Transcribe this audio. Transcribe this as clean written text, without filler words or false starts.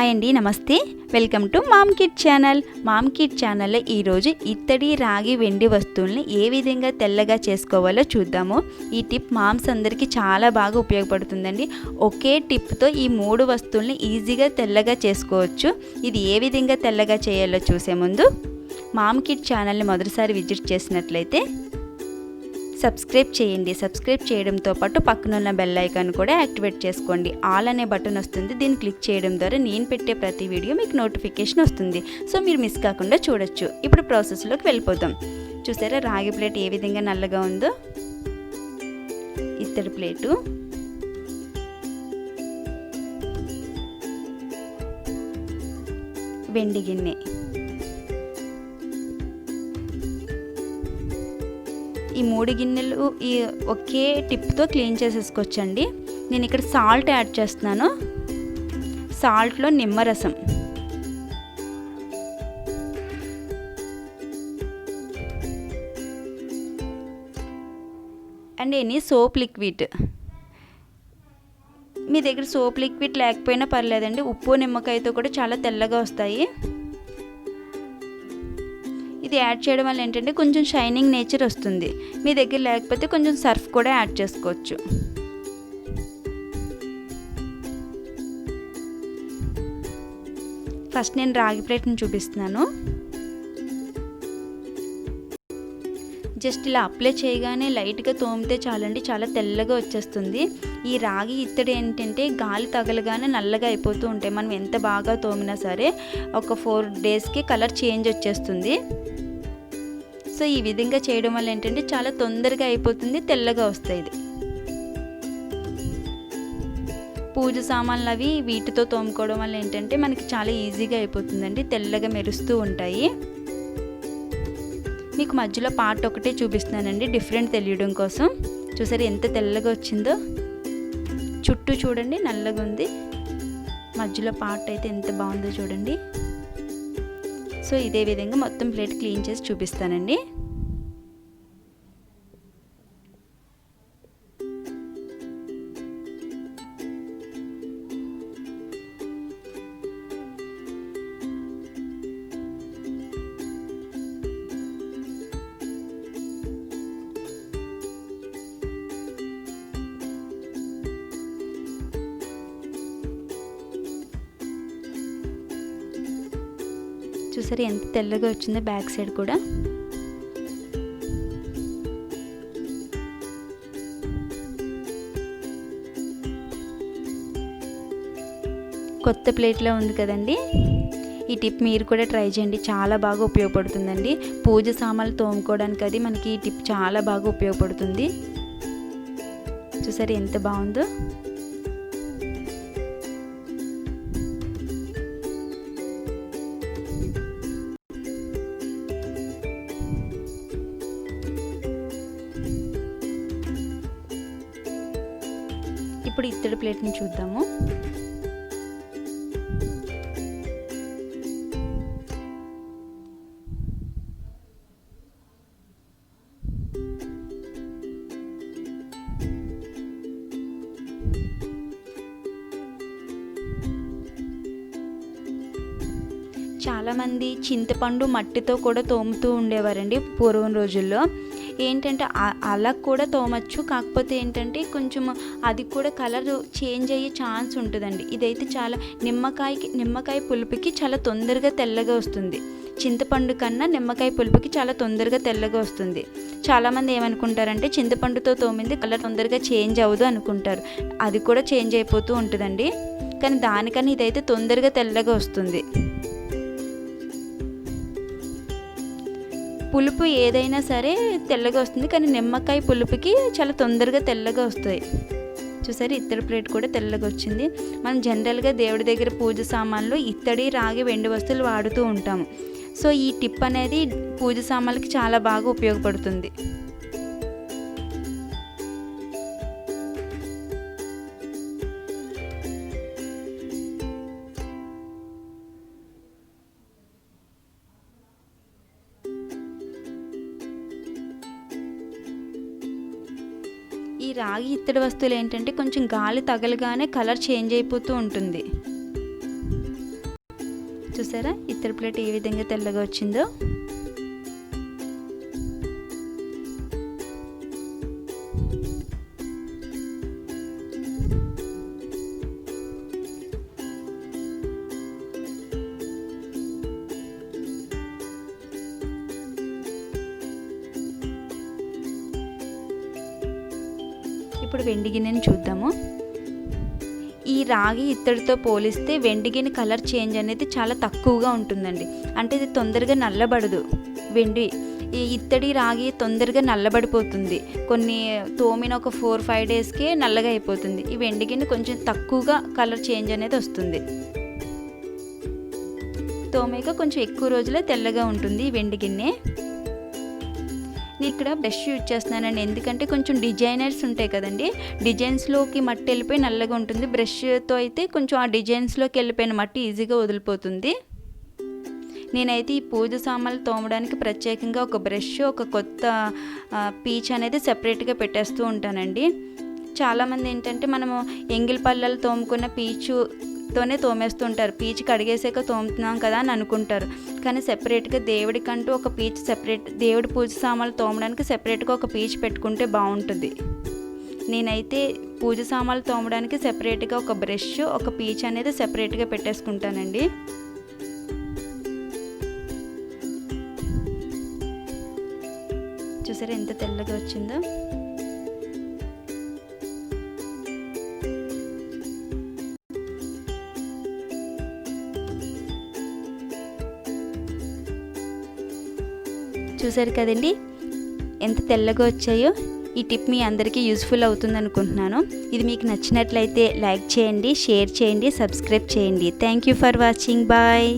Hi అండి, నమస్తే. Welcome to mom kid channel. Mom kid ఛానల్లో ఈరోజు ఇత్తడి, రాగి, వెండి వస్తువుల్ని ఏ విధంగా తెల్లగా చేసుకోవాలో చూద్దాము. ఈ టిప్ మామ్స్ అందరికీ చాలా బాగా ఉపయోగపడుతుందండి. ఒకే టిప్తో ఈ 3 వస్తువుల్ని ఈజీగా తెల్లగా చేసుకోవచ్చు. ఇది ఏ విధంగా తెల్లగా చేయాలో చూసే ముందు మామ్ కిడ్ ఛానల్ని మొదటిసారి విజిట్ చేసినట్లయితే సబ్స్క్రైబ్ చేయండి. సబ్స్క్రైబ్ చేయడంతో పాటు పక్కనున్న బెల్ ఐకాన్ కూడా యాక్టివేట్ చేసుకోండి. ఆల్ అనే బటన్ వస్తుంది, దీన్ని క్లిక్ చేయడం ద్వారా నేను పెట్టే ప్రతి వీడియో మీకు నోటిఫికేషన్ వస్తుంది. సో మీరు మిస్ కాకుండా చూడొచ్చు. ఇప్పుడు ప్రాసెస్లోకి వెళ్ళిపోతాం. చూసారా రాగి ప్లేట్ ఏ విధంగా నల్లగా ఉందో, ఇత్తడి ప్లేటు, వెండి గిన్నె, ఈ 3 గిన్నెలు ఈ ఒకే టిప్తో క్లీన్ చేసేసుకోవచ్చండి. నేను ఇక్కడ సాల్ట్ యాడ్ చేస్తున్నాను. సాల్ట్లో నిమ్మరసం, అండ్ ఎనీ సోప్ లిక్విడ్. మీ దగ్గర సోప్ లిక్విడ్ లేకపోయినా పర్లేదండి, ఉప్పు నిమ్మకాయతో కూడా చాలా తెల్లగా వస్తాయి. ఇది యాడ్ చేయడం వల్ల ఏంటంటే కొంచెం షైనింగ్ నేచర్ వస్తుంది. మీ దగ్గర లేకపోతే కొంచెం సర్ఫ్ కూడా యాడ్ చేసుకోవచ్చు. ఫస్ట్ నేను రాగి ప్లేట్ని చూపిస్తున్నాను. జస్ట్ ఇలా అప్లై చేయగానే లైట్గా తోమితే చాలండి, చాలా తెల్లగా వచ్చేస్తుంది. ఈ రాగి ఇత్తడి ఏంటంటే గాలి తగలగానే నల్లగా అయిపోతూ ఉంటాయి. మనం ఎంత బాగా తోమినా సరే ఒక 4 డేస్కి కలర్ చేంజ్ వచ్చేస్తుంది. సో ఈ విధంగా చేయడం వల్ల ఏంటంటే చాలా తొందరగా అయిపోతుంది, తెల్లగా వస్తాయి. ఇది పూజ సామాన్లు అవి వీటితో తోముకోవడం వల్ల ఏంటంటే మనకి చాలా ఈజీగా అయిపోతుందండి, తెల్లగా మెరుస్తూ ఉంటాయి. మీకు మధ్యలో పార్ట్ ఒకటే చూపిస్తున్నానండి, డిఫరెంట్ తెలియడం కోసం. చూసారు ఎంత తెల్లగా వచ్చిందో. చుట్టూ చూడండి నల్లగా ఉంది, మధ్యలో పార్ట్ అయితే ఎంత బాగుందో చూడండి. సో ఇదే విధంగా మొత్తం ప్లేట్ క్లీన్ చేసి చూపిస్తానండి. చూసారు ఎంత తెల్లగా వచ్చిందో బ్యాక్ సైడ్ కూడా. కొత్త ప్లేట్లో ఉంది కదండి, ఈ టిప్ మీరు కూడా ట్రై చేయండి, చాలా బాగా ఉపయోగపడుతుందండి. పూజ సామాన్లు తోముకోవడానికి అది మనకి ఈ టిప్ చాలా బాగా ఉపయోగపడుతుంది. చూసారు ఎంత బాగుందో. ఇప్పుడు ఇత్తడి ప్లేట్ని చూద్దాము. చాలామంది చింతపండు మట్టితో కూడా తోముతూ ఉండేవారండి పూర్వం రోజుల్లో. ఏంటంటే అలా కూడా తోమచ్చు, కాకపోతే ఏంటంటే కొంచెం అది కూడా కలర్ చేంజ్ అయ్యే ఛాన్స్ ఉంటుందండి. ఇదైతే చాలా నిమ్మకాయ పులుపుకి చాలా తొందరగా తెల్లగా వస్తుంది. చింతపండు కన్నా నిమ్మకాయ పులుపుకి చాలా తొందరగా తెల్లగా వస్తుంది. చాలామంది ఏమనుకుంటారంటే చింతపండుతో తోమింది కలర్ తొందరగా చేంజ్ అవ్వదు అనుకుంటారు. అది కూడా చేంజ్ అయిపోతూ ఉంటుందండి, కానీ దానికన్నా ఇదైతే తొందరగా తెల్లగా వస్తుంది. పులుపు ఏదైనా సరే తెల్లగా వస్తుంది, కానీ నిమ్మకాయ పులుపుకి చాలా తొందరగా తెల్లగా వస్తాయి. చూసారు ఇత్తడి ప్లేట్ కూడా తెల్లగా వచ్చింది. మనం జనరల్గా దేవుడి దగ్గర పూజ సామాన్లు ఇత్తడి, రాగి, వెండి వస్తువులు వాడుతూ ఉంటాము. సో ఈ టిప్ అనేది పూజ సామాన్లకి చాలా బాగా ఉపయోగపడుతుంది. ఈ రాగి ఇత్తడి వస్తువులు ఏంటంటే కొంచెం గాలి తగలగానే కలర్ చేంజ్ అయిపోతూ ఉంటుంది. చూసారా ఇత్తడి ప్లేట్ ఏ విధంగా తెల్లగా వచ్చిందో. ఇప్పుడు వెండి గిన్నెని చూద్దాము. ఈ రాగి ఇత్తడితో పోలిస్తే వెండి గిన్నె కలర్ చేంజ్ అనేది చాలా తక్కువగా ఉంటుందండి. అంటే ఇది తొందరగా నల్లబడదు. వెండి ఈ ఇత్తడి రాగి తొందరగా నల్లబడిపోతుంది. కొన్ని తోమిన ఒక 4-5 డేస్కే నల్లగా అయిపోతుంది. ఈ వెండి గిన్నె కొంచెం తక్కువగా కలర్ చేంజ్ అనేది వస్తుంది. తోమేక కొంచెం ఎక్కువ రోజులే తెల్లగా ఉంటుంది ఈ వెండి గిన్నె. నేను ఇక్కడ బ్రష్ యూజ్ చేస్తున్నానండి, ఎందుకంటే కొంచెం డిజైనర్స్ ఉంటాయి కదండి, డిజైన్స్లోకి మట్టి వెళ్ళిపోయి నల్లగా ఉంటుంది. బ్రష్తో అయితే కొంచెం ఆ డిజైన్స్లోకి వెళ్ళిపోయిన మట్టి ఈజీగా వదిలిపోతుంది. నేనైతే ఈ పూజ సామాన్లు తోమడానికి ప్రత్యేకంగా ఒక బ్రష్, ఒక కొత్త పీచ్ అనేది సెపరేట్గా పెట్టేస్తూ ఉంటానండి. చాలామంది ఏంటంటే మనము ఎంగిల్ పళ్ళలు తోముకున్న పీచుతోనే తోమేస్తూ ఉంటారు. పీచు కడిగేసాక తోముతున్నాం కదా అని అనుకుంటారు. కానీ సెపరేట్గా దేవుడికంటూ ఒక పీచ్ సెపరేట్, దేవుడి పూజ సామాన్లు తోమడానికి సెపరేట్గా ఒక పీచ్ పెట్టుకుంటే బాగుంటుంది. నేనైతే పూజ సామాన్లు తోమడానికి సెపరేట్గా ఒక బ్రష్, ఒక పీచ్ అనేది సెపరేట్గా పెట్టేసుకుంటానండి. చూసారా ఎంత తెల్లగా వచ్చిందో. చూసారు కదండి ఎంత తెల్లగా వచ్చాయో. ఈ టిప్ మీ అందరికీ యూస్ఫుల్ అవుతుంది అనుకుంటున్నాను. ఇది మీకు నచ్చినట్లయితే లైక్ చేయండి, షేర్ చేయండి, సబ్స్క్రైబ్ చేయండి. Thank you for watching. Bye.